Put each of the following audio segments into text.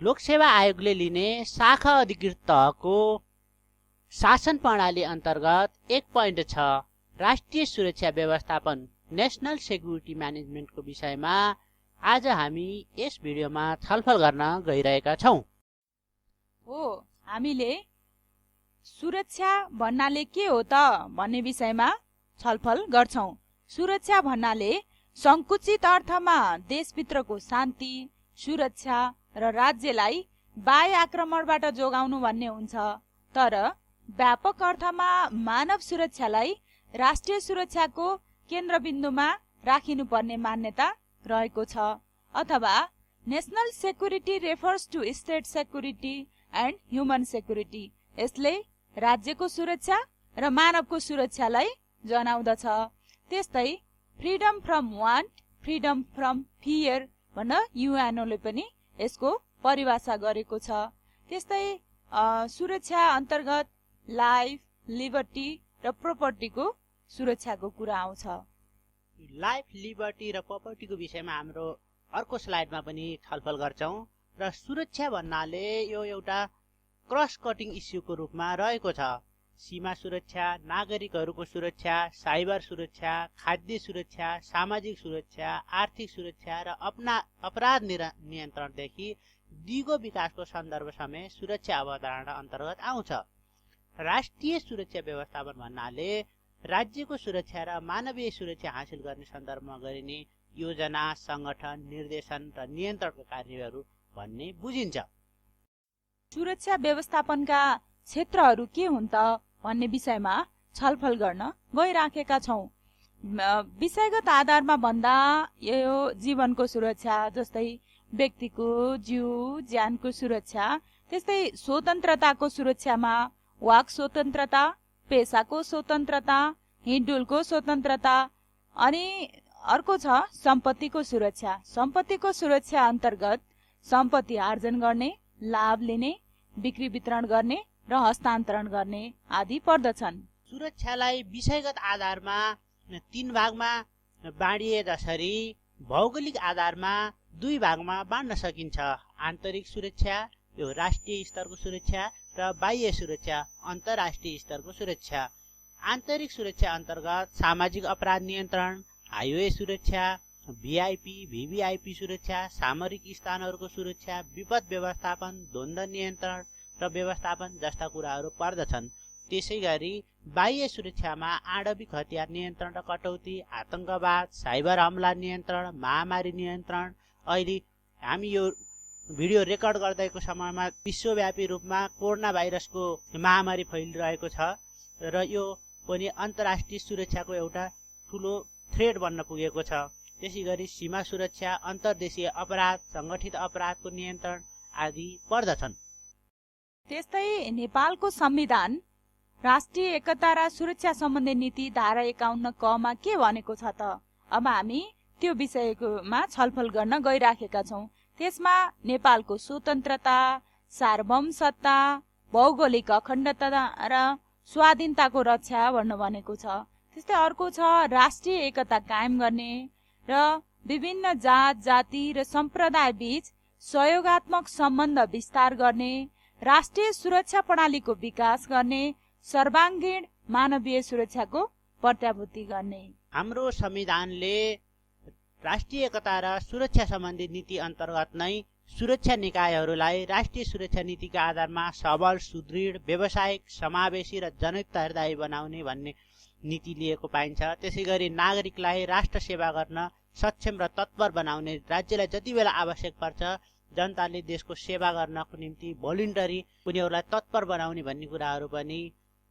लोकसेवा आयोगले लिने शाखा अधिकृत तहको शासन प्रणाली अन्तर्गत 1.6 राष्ट्रिय सुरक्षा व्यवस्थापन नेशनल सेक्युरिटी म्यानेजमेन्टको विषयमा आज हामी यस भिडियोमा छलफल गर्न गइरहेका छौं। हामीले सुरक्षा भन्नाले के हो त भन्ने विषयमा छलफल गर्छौं। सुरक्षा भन्नाले संकुचित अर्थमा देशभित्रको शान्ति, सुरक्षा र राज्यलाई बाह्य आक्रमणबाट जोगाउनु भन्ने हुन्छ। तर व्यापक अर्थमा मानव सुरक्षालाई राष्ट्रिय सुरक्षाको केन्द्रबिन्दुमा राखिनुपर्ने मान्यता रहेको छ। अथवा national security refers to state security and human security. यसले राज्यको सुरक्षा र मानवको सुरक्षालाई जनाउँदछ। त्यस्तै freedom from want, freedom from fear भनेर युएनओले पनि यसको परिभाषा गरेको छ। त्यस्तै सुरक्षा अन्तर्गत लाइफ, लिबर्टी र प्रोपर्टीको सुरक्षाको कुरा आउँछ। लाइफ, लिबर्टी र प्रोपर्टीको विषयमा हाम्रो अर्को स्लाइडमा पनि छलफल गर्छौं। र सुरक्षा भन्नाले यो एउटा क्रस कटिङ इस्युको रूपमा रहेको छ। सीमा सुरक्षा, नागरिकहरूको सुरक्षा, साइबर सुरक्षा, खाद्य सुरक्षा, सामाजिक सुरक्षा, आर्थिक सुरक्षा र अपराध नियन्त्रणदेखि दिगो विकासको सन्दर्भ समेत सुरक्षा अवधारणा अन्तर्गत आउँछ। राष्ट्रिय सुरक्षा व्यवस्थापन भन्नाले राज्यको सुरक्षा र मानवीय सुरक्षा हासिल गर्ने सन्दर्भमा गरिने योजना, संगठन, निर्देशन र नियन्त्रणका कार्यहरू भन्ने बुझिन्छ। सुरक्षा व्यवस्थापनका क्षेत्रहरू के हुन् त भन्ने विषयमा छलफल गर्न गइराखेका छौं। विषयगत आधारमा भन्दा यो जीवनको सुरक्षा, जस्तै व्यक्तिको जीव ज्यानको सुरक्षा, त्यस्तै स्वतन्त्रताको सुरक्षामा वाक स्वतन्त्रता, पेसाको स्वतन्त्रता, हिँडडुलको स्वतन्त्रता, अनि अर्को छ सम्पत्तिको सुरक्षा। सम्पत्तिको सुरक्षा अन्तर्गत सम्पत्ति आर्जन गर्ने, लाभ लिने, बिक्री वितरण गर्ने र हस्तान्तरण गर्ने आदि पर्दछन्। सुरक्षालाई विषयगत आधारमा 3 भागमा बाँडिए जसरी भौगोलिक आधारमा 2 भागमा बाँड्न सकिन्छ। आन्तरिक सुरक्षा, यो राष्ट्रिय स्तरको सुरक्षा, र बाह्य सुरक्षा, अन्तर्राष्ट्रिय स्तरको सुरक्षा। आन्तरिक सुरक्षा अन्तर्गत सामाजिक अपराध नियन्त्रण, हाइवे सुरक्षा, भिआइपी, भिभिआइपी सुरक्षा, सामरिक स्थानहरूको सुरक्षा, विपद व्यवस्थापन, द्वन्द्व नियन्त्रण र व्यवस्थापन जस्ता कुराहरू पर्दछन्। त्यसैगरी बाह्य सुरक्षामा आणविक हतियार नियन्त्रण र कटौती, आतंकवाद, साइबर हमला नियन्त्रण, महामारी नियन्त्रण। अहिले हामी यो भिडियो रेकर्ड गर्दैको समयमा विश्वव्यापी रूपमा कोरोना भाइरसको महामारी फैलिरहेको छ र यो पनि अन्तर्राष्ट्रिय सुरक्षाको एउटा ठूलो थ्रेट बन्न पुगेको छ। त्यसैगरी सीमा सुरक्षा, अन्तर्देशीय अपराध, संगठित अपराधको नियन्त्रण आदि पर्दछन्। त्यस्तै नेपालको संविधान राष्ट्रिय एकता र सुरक्षा सम्बन्धी नीति धारा 51 क मा के भनेको छ त? अब हामी त्यो विषयमा छलफल गर्न गइराखेका छौं। त्यसमा नेपालको स्वतन्त्रता, सार्वभौम सत्ता, भौगोलिक अखण्डता र स्वाधीनताको रक्षा भन्नु भनेको छ। त्यस्तै अर्को छ राष्ट्रिय एकता कायम गर्ने र विभिन्न जात, जाति र सम्प्रदाय बीच सहयोगात्मक सम्बन्ध विस्तार गर्ने, राष्ट्रिय सुरक्षा प्रणालीको विकास गर्ने, सर्वाङ्गीण मानवीय सुरक्षाको प्रत्याभूति गर्ने। हाम्रो संविधानले राष्ट्रिय एकता र सुरक्षा सम्बन्धी नीति अन्तर्गत नै सुरक्षा निकायहरूलाई राष्ट्रिय सुरक्षा नीतिका आधारमा सबल, सुदृढ, व्यावसायिक, समावेशी र जनहितैषी बनाउने भन्ने नीति लिएको पाइन्छ। त्यसैगरी नागरिकलाई राष्ट्र सेवा गर्न सक्षम र तत्पर बनाउने, राज्यलाई जति बेला आवश्यक पर्छ जनताले देशको सेवा गर्नको निम्ति भोलिन्टरी उनीहरूलाई तत्पर बनाउने भन्ने कुराहरू पनि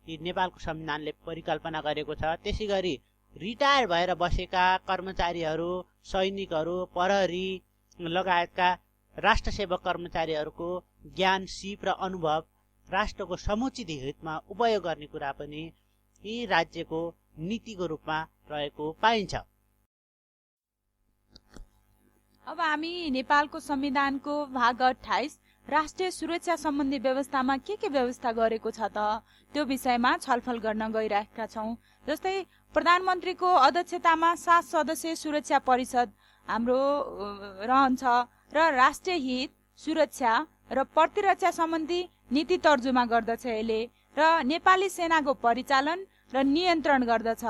नेपालको संविधानले परिकल्पना गरेको छ। त्यसैगरी रिटायर भएर बसेका कर्मचारीहरू, सैनिकहरू, प्रहरी लगायतका राष्ट्र सेवक कर्मचारीहरूको ज्ञान, सिप र अनुभव राष्ट्रको समुचित हितमा उपयोग गर्ने कुरा पनि यी राज्यको नीतिको रूपमा रहेको पाइन्छ। अब हामी नेपालको संविधानको भाग 28 राष्ट्रिय सुरक्षा सम्बन्धी व्यवस्थामा के व्यवस्था गरेको छ त त्यो विषयमा छलफल गर्न गइरहेका छौं। जस्तै प्रधानमन्त्रीको अध्यक्षतामा 7 सदस्यीय सुरक्षा परिषद हाम्रो रहन्छ र राष्ट्रिय हित, सुरक्षा र प्रतिरक्षा सम्बन्धी नीति तर्जुमा गर्दछ यसले र नेपाली सेनाको परिचालन र नियन्त्रण गर्दछ।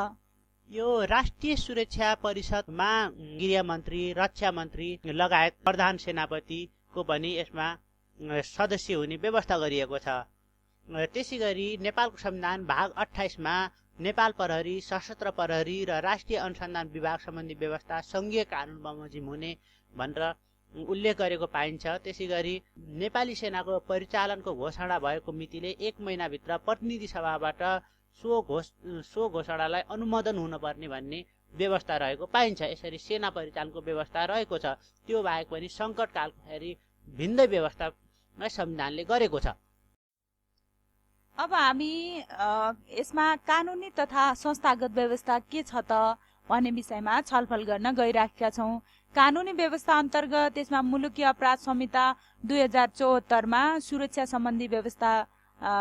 यो राष्ट्रिय सुरक्षा परिषदमा गृहमन्त्री, रक्षा मन्त्री लगायत प्रधान सेनापतिको पनि यसमा सदस्य हुने व्यवस्था गरिएको छ। त्यसैगरी नेपालको संविधान भाग 28 मा नेपाल प्रहरी, सशस्त्र प्रहरी र राष्ट्रिय अनुसन्धान विभाग सम्बन्धी व्यवस्था संघीय कानुन बमोजिम हुने भनेर उल्लेख गरेको पाइन्छ। त्यसैगरी नेपाली सेनाको परिचालनको घोषणा भएको मितिले 1 महिनाभित्र प्रतिनिधि सभाबाट सो घोषणालाई अनुमोदन हुनुपर्ने भन्ने व्यवस्था रहेको पाइन्छ। यसरी सेना परिचालनको व्यवस्था रहेको छ। त्यो बाहेक पनि सङ्कटकालखेरि भिन्दै व्यवस्था संविधानले गरेको छ। अब हामी यसमा कानुनी तथा संस्थागत व्यवस्था के छ त भन्ने विषयमा छलफल गर्न गइराखेका छौँ। कानुनी व्यवस्था अन्तर्गत यसमा मुलुकी अपराध संहिता 2074 मा सुरक्षा सम्बन्धी व्यवस्था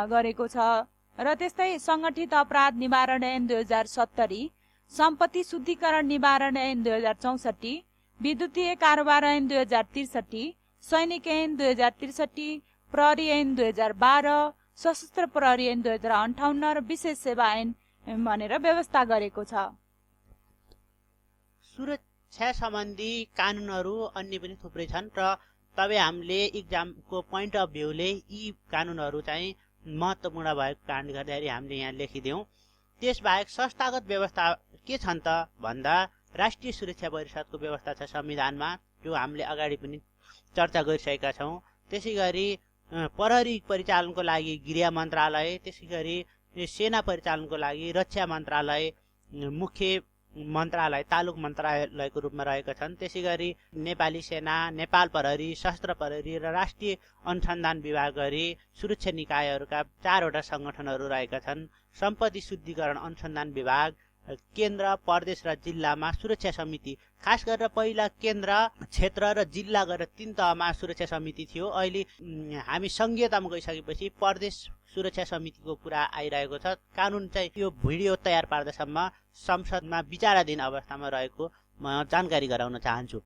गरेको छ र त्यस्तै संगठित अपराध निवारण ऐन 2070, सम्पत्ति शुद्धिकरण निवारण ऐन 2064, विद्युतीय कारोबार ऐन 2063, सैनिक ऐन 2063, प्रहरी ऐन 2012, सशस्त्र प्रहरी ऐन 2058 र विशेष सेवा ऐन भनेर व्यवस्था गरेको छ। सुरक्षा सम्बन्धी कानुनहरू अन्य पनि थुप्रै छन् र तपाईँ हामीले इक्जामको पोइन्ट अफ भ्यूले यी कानुनहरू चाहिँ महत्त्वपूर्ण भएको कारणले गर्दाखेरि हामीले यहाँ लेखिदियौँ। त्यसबाहेक संस्थागत व्यवस्था के छन् त भन्दा राष्ट्रिय सुरक्षा परिषदको व्यवस्था छ संविधानमा, जो हामीले अगाडि पनि चर्चा गरिसकेका छौँ। त्यसैगरी प्रहरी परिचालनको लागि गृह मन्त्रालय, त्यसैगरी सेना परिचालनको लागि रक्षा मन्त्रालय, मुख्य मन्त्रालय तालुक मन्त्रालयको रूपमा रहेका छन्। त्यसैगरी नेपाली सेना, नेपाल प्रहरी, सशस्त्र प्रहरी र राष्ट्रिय अनुसन्धान विभाग गरी सुरक्षा निकायहरूका 4वटा सङ्गठनहरू रहेका छन्। सम्पत्ति शुद्धिकरण अनुसन्धान विभाग, केन्द्र, प्रदेश र जिल्लामा सुरक्षा समिति, खास गरेर पहिला केन्द्र, क्षेत्र र जिल्ला गरेर 3 तहमा सुरक्षा समिति थियो। अहिले हामी सङ्घीयतामा गइसकेपछि प्रदेश सुरक्षा समितिको कुरा आइरहेको छ। कानुन चाहिँ यो भिडियो तयार पार्दासम्म संसदमा विचाराधीन अवस्थामा रहेको म जानकारी गराउन चाहन्छु।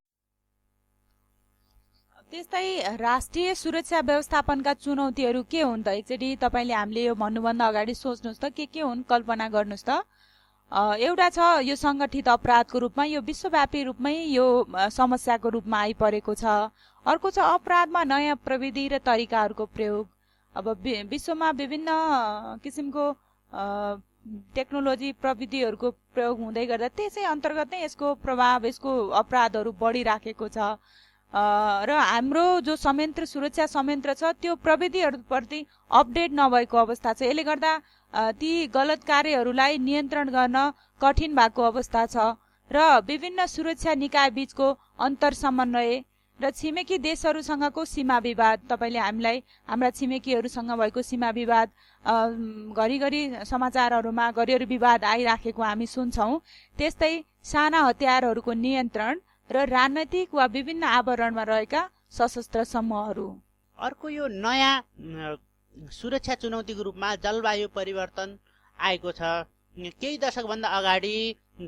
त्यस्तै राष्ट्रिय सुरक्षा व्यवस्थापनका चुनौतीहरू के हुन् त? एकचोटि तपाईँले हामीले यो भन्नुभन्दा अगाडि सोच्नुहोस् त के हुन्, कल्पना गर्नुहोस् त। एउटा छ यो सङ्गठित अपराधको रूपमा, यो विश्वव्यापी रूपमै यो समस्याको रूपमा आइपरेको छ। अर्को छ अपराधमा नयाँ प्रविधि र तरिकाहरूको प्रयोग। अब विश्वमा विभिन्न किसिमको टेक्नोलोजी प्रविधिहरूको प्रयोग हुँदै गर्दा त्यसै अन्तर्गत नै यसको प्रभाव, यसको अपराधहरू बढिराखेको छ र हाम्रो जो संयन्त्र, सुरक्षा संयन्त्र छ त्यो प्रविधिहरूप्रति अपडेट नभएको अवस्था छ। यसले गर्दा ती गलत कार्यहरूलाई नियन्त्रण गर्न कठिन भएको अवस्था छ र विभिन्न सुरक्षा निकाय बीचको अन्तर समन्वय र छिमेकी देशहरूसँगको सीमा विवाद, तपाईँले हामीलाई हाम्रा छिमेकीहरूसँग भएको सीमा विवाद घरिघरि समाचारहरूमा घरिघरि विवाद आइराखेको हामी सुन्छौँ। त्यस्तै साना हतियारहरूको नियन्त्रण र राजनैतिक वा विभिन्न आवरणमा रहेका सशस्त्र समूहहरू। अर्को यो नयाँ सुरक्षा चुनौतीको रूपमा जलवायु परिवर्तन आएको छ। केही दशकभन्दा अगाडि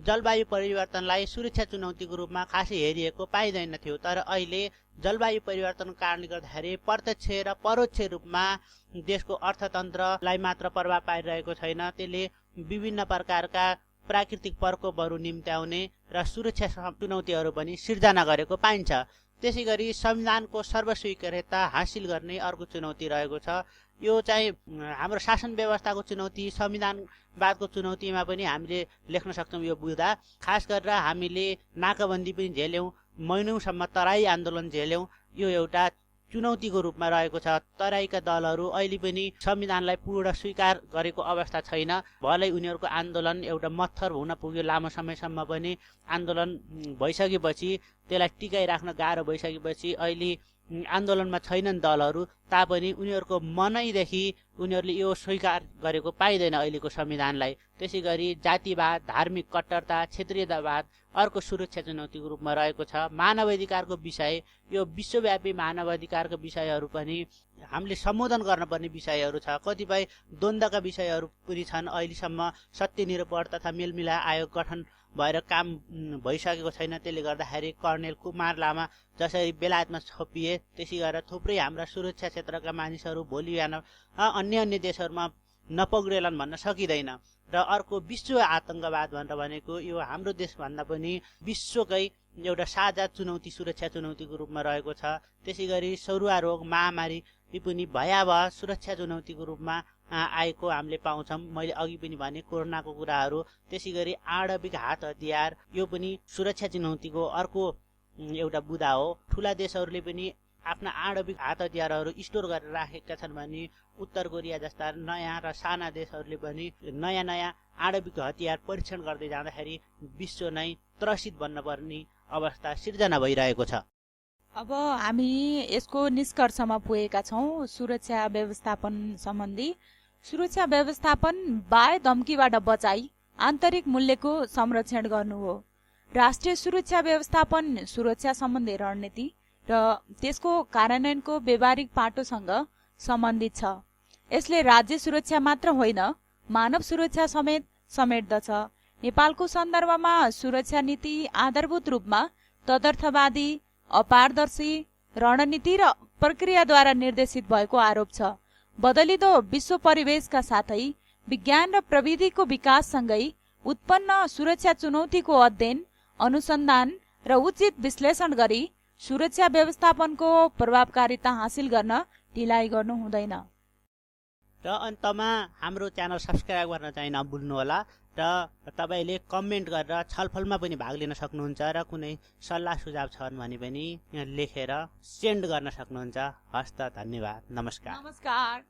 जलवायु परिवर्तनलाई सुरक्षा चुनौतीको रूपमा खासै हेरिएको पाइँदैन थियो, तर अहिले जलवायु परिवर्तनको कारणले गर्दाखेरि प्रत्यक्ष र परोक्ष रूपमा देशको अर्थतन्त्रलाई मात्र प्रभाव पारिरहेको छैन, त्यसले विभिन्न प्रकारका प्राकृतिक प्रकोपहरू निम्त्याउने र सुरक्षा चुनौतीहरू पनि सिर्जना गरेको पाइन्छ। त्यसैगरी संविधानको सर्वस्वीकार्यता हासिल गर्ने अर्को चुनौती रहेको छ। यो चाहिँ हाम्रो शासन व्यवस्थाको चुनौती, संविधानवादको चुनौतीमा पनि हामीले लेख्न सक्छौँ यो बुझ्दा। खास गरेर हामीले नाकाबन्दी पनि झेल्यौँ, महिनौसम्म तराई आन्दोलन झेल्यौँ। यो एउटा चुनौतीको रूपमा रहेको छ। तराईका दलहरू अहिले पनि संविधानलाई पूर्ण स्वीकार गरेको अवस्था छैन। भलै उनीहरूको आन्दोलन एउटा मत्थर हुन पुग्यो, लामो समयसम्म पनि आन्दोलन भइसकेपछि, त्यसलाई टिकाइराख्न गाह्रो भइसकेपछि अहिले आन्दोलनमा छैनन् दलहरू, तापनि उनीहरूको मनैदेखि उनीहरूले यो स्वीकार गरेको पाइँदैन अहिलेको संविधानलाई। त्यसै गरी जातिवाद, धार्मिक कट्टरता, क्षेत्रीयतावाद अर्को सुरक्षा चुनौतीको रूपमा रहेको छ। मानवाधिकारको विषय, यो विश्वव्यापी मानवाधिकारको विषयहरू पनि हामीले सम्बोधन गर्नुपर्ने विषयहरू छ। कतिपय द्वन्द्वका विषयहरू पनि छन्। अहिलेसम्म सत्यनिरूपण तथा मेलमिलाप आयोग गठन भएर काम भइसकेको छैन। त्यसले गर्दाखेरि कर्णेल कुमार लामा जसरी बेलायतमा छोपिए त्यसै गरेर थुप्रै हाम्रा सुरक्षा क्षेत्रका मानिसहरू भोलि बिहान अन्य देशहरूमा नपग्रेलान् भन्न सकिँदैन। र अर्को विश्व आतंकवाद भनेको यो हाम्रो देशभन्दा पनि विश्वकै एउटा साझा चुनौती, सुरक्षा चुनौतीको रूपमा रहेको छ। त्यसै गरी सरुवा रोग महामारी पनि भयावह सुरक्षा चुनौतीको रूपमा आएको हामीले पाउँछौँ। मैले अघि पनि भने कोरोनाको कुराहरू। त्यसै गरी आणविक हात हतियार यो पनि सुरक्षा चुनौतीको अर्को एउटा बुदा हो। ठुला देशहरूले पनि आफ्ना आणविक हात हतियारहरू स्टोर गरेर राखेका छन् भने उत्तर कोरिया जस्ता नयाँ र साना देशहरूले पनि नयाँ आणविक हतियार परीक्षण गर्दै जाँदाखेरि विश्व नै त्रसित बन्न पर्ने अवस्था सिर्जना भइरहेको छ। अब हामी यसको निष्कर्षमा पुगेका छौँ। सुरक्षा व्यवस्थापन सम्बन्धी सुरक्षा व्यवस्थापन बाह्य धम्कीबाट बचाई आन्तरिक मूल्यको संरक्षण गर्नु हो। राष्ट्रिय सुरक्षा व्यवस्थापन सुरक्षा सम्बन्धी रणनीति र त्यसको कार्यान्वयनको व्यावहारिक पाटोसँग सम्बन्धित छ। यसले राज्य सुरक्षा मात्र होइन, मानव सुरक्षा समेत समेट्दछ। नेपालको सन्दर्भमा सुरक्षा नीति आधारभूत रूपमा तदर्थवादी, अपारदर्शी रणनीति र प्रक्रियाद्वारा निर्देशित भएको आरोप छ। बदलिदो विश्व परिवेशका साथै विज्ञान र प्रविधिको विकाससँगै उत्पन्न सुरक्षा चुनौतीको अध्ययन, अनुसन्धान र उचित विश्लेषण गरी सुरक्षा व्यवस्थापनको प्रभावकारिता हासिल गर्न ढिलाइ गर्नु हुँदैन। र अन्तमा हाम्रो च्यानल सब्स्क्राइब गर्न चाहिँ नभुल्नुहोला र तपाईले कमेन्ट गरेर छलफलमा पनि भाग लिन सक्नुहुन्छ र कुनै सल्लाह सुझाव छन् भने पनि लेखेर सेन्ड गर्न सक्नुहुन्छ। हस्त, धन्यवाद, नमस्कार।